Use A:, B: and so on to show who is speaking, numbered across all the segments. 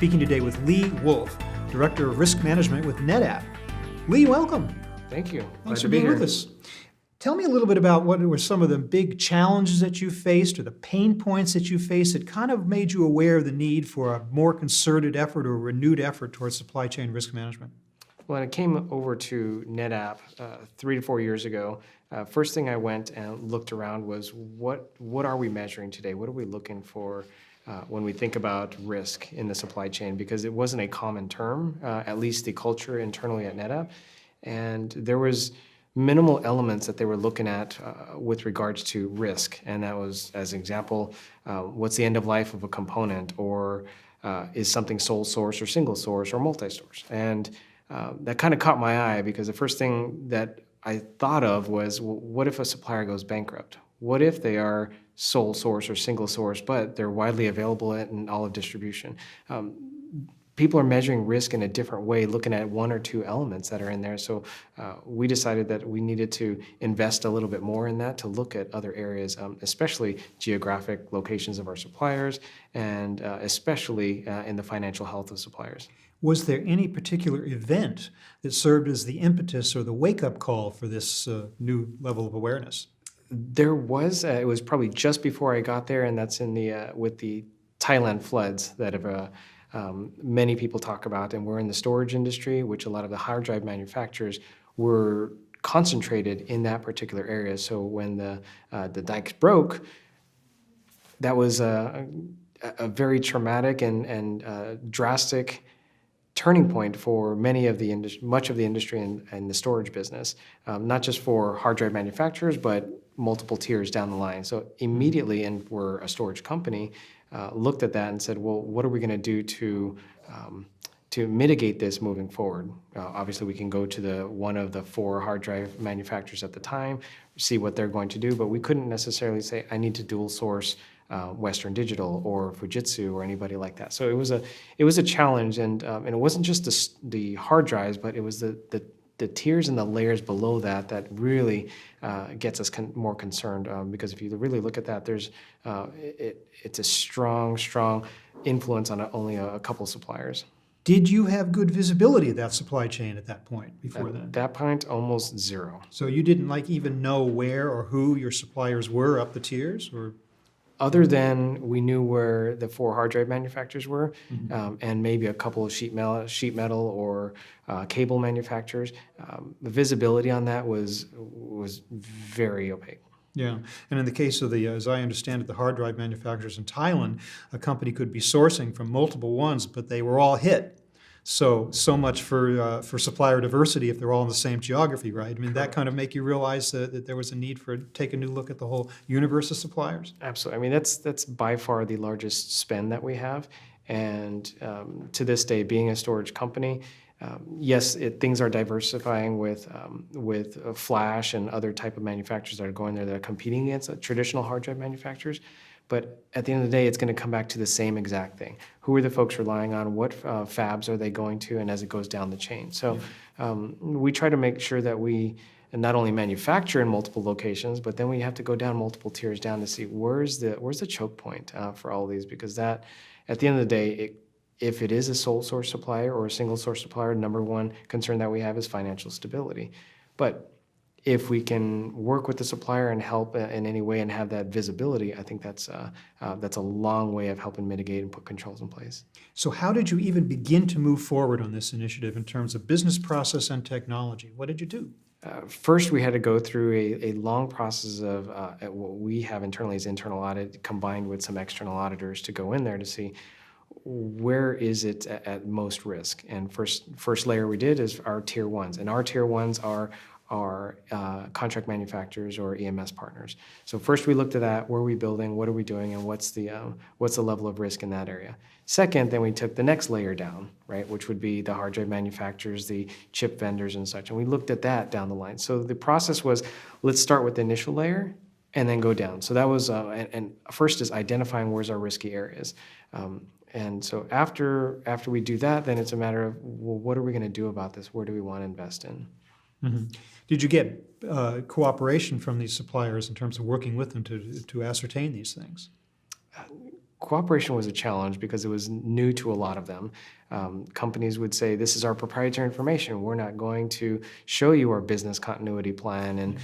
A: speaking today with Lee Wolfe, Director of Risk Management with NetApp. Lee, welcome.
B: Thank you.
A: Thanks for being with us. Tell me a little bit about what were some of the big challenges that you faced or the pain points that you faced that kind of made you aware of the need for a more concerted effort or renewed effort towards supply chain risk management.
B: When I came over to NetApp 3 to 4 years ago, first thing I went and looked around was what are we measuring today? What are we looking for when we think about risk in the supply chain? Because it wasn't a common term, at least the culture internally at NetApp. And there was minimal elements that they were looking at with regards to risk. And that was, as an example, what's the end of life of a component, or is something sole source or single source or multi-source? And that kind of caught my eye, because the first thing that I thought of was, well, what if a supplier goes bankrupt? What if they are sole source or single source, but they're widely available in all of distribution? People are measuring risk in a different way, looking at one or two elements that are in there. So we decided that we needed to invest a little bit more in that, to look at other areas, especially geographic locations of our suppliers, and especially in the financial health of suppliers.
A: Was there any particular event that served as the impetus or the wake-up call for this new level of awareness?
B: There was. It was probably just before I got there, and that's in the with the Thailand floods that have many people talk about. And we're in the storage industry, which a lot of the hard drive manufacturers were concentrated in that particular area. So when the dikes broke, that was a very traumatic and drastic turning point for much of the industry and the storage business, not just for hard drive manufacturers, but multiple tiers down the line. So immediately, and we're a storage company, looked at that and said, well, what are we going to do to mitigate this moving forward? Obviously, we can go to one of the 4 hard drive manufacturers at the time, see what they're going to do, but we couldn't necessarily say, I need to dual source Western Digital or Fujitsu or anybody like that. So it was a challenge, and it wasn't just the hard drives, but it was the tiers and the layers below that really gets us more concerned, because if you really look at that, there's it's a strong influence on only a couple suppliers.
A: Did you have good visibility of that supply chain at that point before then?
B: At that point, almost zero.
A: So you didn't even know where or who your suppliers were up the tiers, or?
B: Other than we knew where the 4 hard drive manufacturers were, and maybe a couple of sheet metal or cable manufacturers, the visibility on that was very opaque.
A: Yeah, and in the case of as I understand it, the hard drive manufacturers in Thailand, a company could be sourcing from multiple ones, but they were all hit. So much for supplier diversity if they're all in the same geography, right? I mean, that kind of make you realize that there was a need for take a new look at the whole universe of suppliers?
B: Absolutely. I mean, that's by far the largest spend that we have. And to this day, being a storage company, yes, things are diversifying with flash and other type of manufacturers that are going there that are competing against traditional hard drive manufacturers. But at the end of the day, it's going to come back to the same exact thing. Who are the folks relying on? What fabs are they going to? And as it goes down the chain. So we try to make sure that we not only manufacture in multiple locations, but then we have to go down multiple tiers down to see where's the choke point for all of these. Because that, at the end of the day, if it is a sole source supplier or a single source supplier, number one concern that we have is financial stability. But if we can work with the supplier and help in any way and have that visibility, I think that's a long way of helping mitigate and put controls in place.
A: So how did you even begin to move forward on this initiative in terms of business process and technology? What did you do?
B: First, we had to go through a long process of what we have internally as internal audit, combined with some external auditors to go in there to see where is it at most risk. And first layer we did is our tier ones, and our tier ones are contract manufacturers or EMS partners. So first we looked at that, where are we building, what are we doing, and what's the level of risk in that area. Second, then we took the next layer down, right, which would be the hard drive manufacturers, the chip vendors and such, and we looked at that down the line. So the process was, let's start with the initial layer and then go down. So that was, and first is identifying where's our risky areas. And so after we do that, then it's a matter of, well, what are we going to do about this? Where do we want to invest in?
A: Mm-hmm. Did you get cooperation from these suppliers in terms of working with them to ascertain these things?
B: cooperation was a challenge because it was new to a lot of them. Companies would say, this is our proprietary information. We're not going to show you our business continuity plan. And,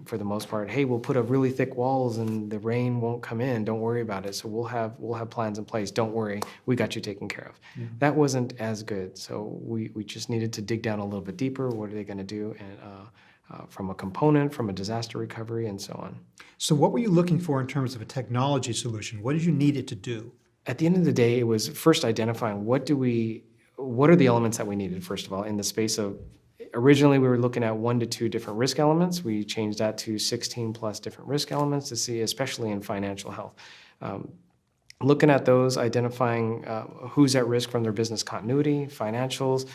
B: for the most part, hey, we'll put up really thick walls and the rain won't come in. Don't worry about it. So we'll have plans in place. Don't worry. We got you taken care of. Yeah. That wasn't as good. So we just needed to dig down a little bit deeper. What are they going to do? And from a component, from a disaster recovery, and so on.
A: So what were you looking for in terms of a technology solution? What did you need it to do?
B: At the end of the day, it was first identifying what are the elements that we needed, first of all, in the space of, originally we were looking at 1 to 2 different risk elements. We changed that to 16 plus different risk elements to see, especially in financial health. Looking at those, identifying who's at risk from their business continuity, financials,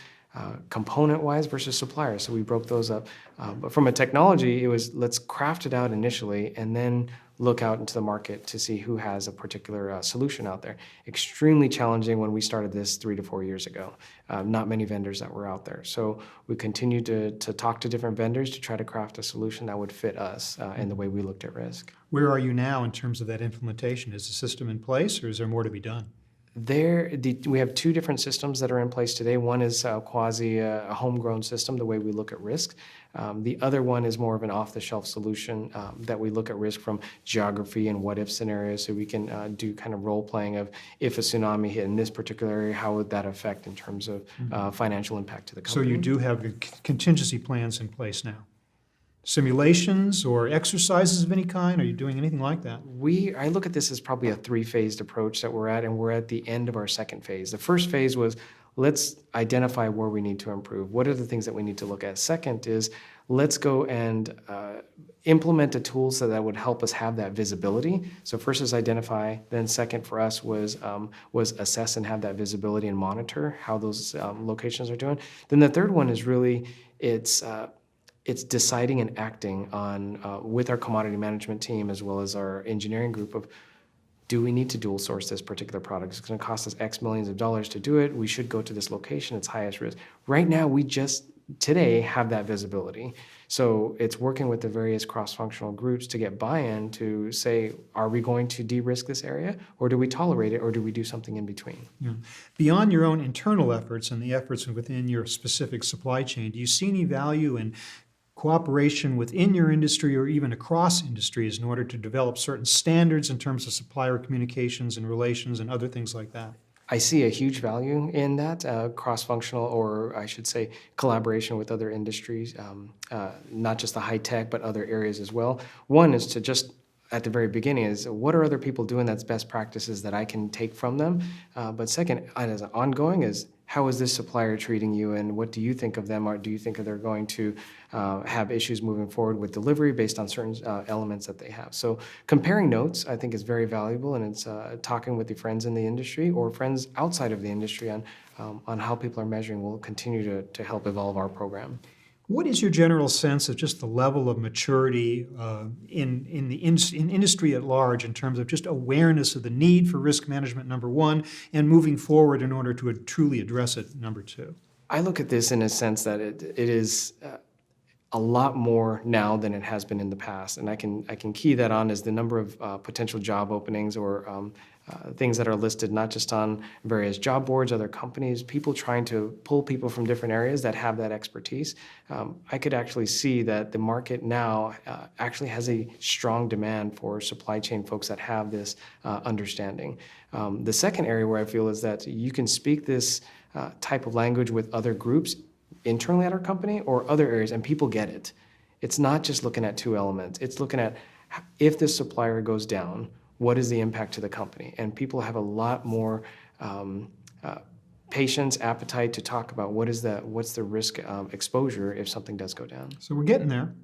B: component-wise versus suppliers. So we broke those up. But from a technology, it was let's craft it out initially and then look out into the market to see who has a particular solution out there. Extremely challenging when we started this 3 to 4 years ago. Not many vendors that were out there. So we continued to talk to different vendors to try to craft a solution that would fit us in the way we looked at risk.
A: Where are you now in terms of that implementation? Is the system in place or is there more to be done?
B: We have 2 different systems that are in place today. One is quasi a homegrown system, the way we look at risk. The other one is more of an off-the-shelf solution that we look at risk from geography and what-if scenarios, so we can do kind of role-playing of if a tsunami hit in this particular area, how would that affect in terms of financial impact to the company.
A: So you do have contingency plans in place now? Simulations or exercises of any kind? Are you doing anything like that?
B: I look at this as probably a 3-phased approach that we're at, and we're at the end of our second phase. The first phase was let's identify where we need to improve. What are the things that we need to look at? Second is let's go and implement a tool so that would help us have that visibility. So first is identify, then second for us was assess and have that visibility and monitor how those locations are doing. Then the third one is really it's deciding and acting on with our commodity management team as well as our engineering group of, do we need to dual source this particular product? It's going to cost us X millions of dollars to do it. We should go to this location. It's highest risk. Right now, we just today have that visibility. So it's working with the various cross-functional groups to get buy-in to say, are we going to de-risk this area, or do we tolerate it, or do we do something in between?
A: Yeah. Beyond your own internal efforts and the efforts within your specific supply chain, do you see any value in cooperation within your industry or even across industries in order to develop certain standards in terms of supplier communications and relations and other things like that?
B: I see a huge value in that cross-functional, or I should say collaboration with other industries, not just the high tech, but other areas as well. One is to just, at the very beginning, is what are other people doing that's best practices that I can take from them? But second, as an ongoing, is how is this supplier treating you, and what do you think of them, or do you think that they're going to have issues moving forward with delivery based on certain elements that they have? So comparing notes, I think, is very valuable, and it's talking with your friends in the industry or friends outside of the industry on how people are measuring will continue to help evolve our program.
A: What is your general sense of just the level of maturity in industry at large in terms of just awareness of the need for risk management, number one, and moving forward in order to truly address it, number two?
B: I look at this in a sense that it is a lot more now than it has been in the past, and I can key that on as the number of potential job openings or things that are listed not just on various job boards, other companies, people trying to pull people from different areas that have that expertise. I could actually see that the market now actually has a strong demand for supply chain folks that have this understanding. The second area where I feel is that you can speak this type of language with other groups internally at our company or other areas, and people get it. It's not just looking at 2 elements. It's looking at if this supplier goes down, what is the impact to the company? And people have a lot more patience, appetite to talk about what's the risk exposure if something does go down.
A: So we're getting there.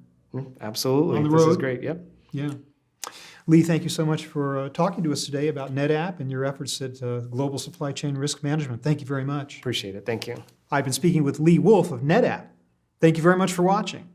B: Absolutely.
A: On the road.
B: This is great. Yep.
A: Yeah. Lee, thank you so much for talking to us today about NetApp and your efforts at global supply chain risk management. Thank you very much.
B: Appreciate it. Thank you.
A: I've been speaking with Lee Wolfe of NetApp. Thank you very much for watching.